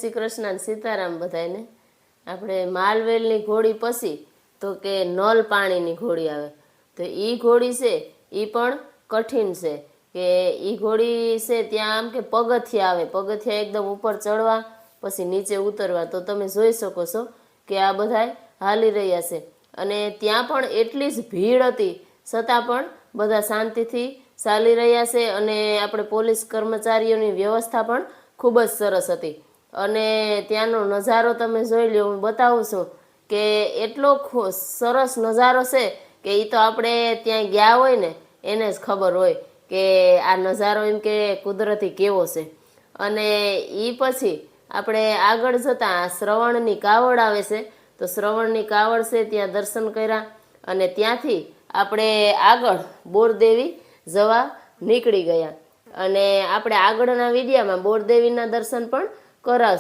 શ્રી કૃષ્ણ અને સીતારામ બધાને। આપણે માલવેલની ઘોડી પછી તો કે નલ પાણીની ઘોડી આવે, તો એ ઘોડી છે એ પણ કઠિન છે કે એ ઘોડી છે ત્યાં આમ કે પગથિયા આવે, પગથિયા એકદમ ઉપર ચડવા પછી નીચે ઉતરવા। તો તમે જોઈ શકો છો કે આ બધા હાલી રહ્યા છે અને ત્યાં પણ એટલી જ ભીડ હતી છતાં પણ બધા શાંતિથી ચાલી રહ્યા છે અને આપણે પોલીસ કર્મચારીઓની વ્યવસ્થા પણ ખૂબ જ સરસ હતી। અને ત્યાંનો નજારો તમે જોઈ લો, હું બતાવું છું કે એટલો સરસ નજારો છે કે એ તો આપણે ત્યાં ગયા હોય ને એને જ ખબર હોય કે આ નજારો એમ કે કુદરતી કેવો છે। અને એ પછી આપણે આગળ જતાં શ્રવણની કાવડ આવે છે, તો શ્રવણની કાવડ છે ત્યાં દર્શન કર્યા અને ત્યાંથી આપણે આગળ બોરદેવી જવા નીકળી ગયા। અને આપણે આગળના વિડીયામાં બોરદેવીના દર્શન પણ કરાવશું।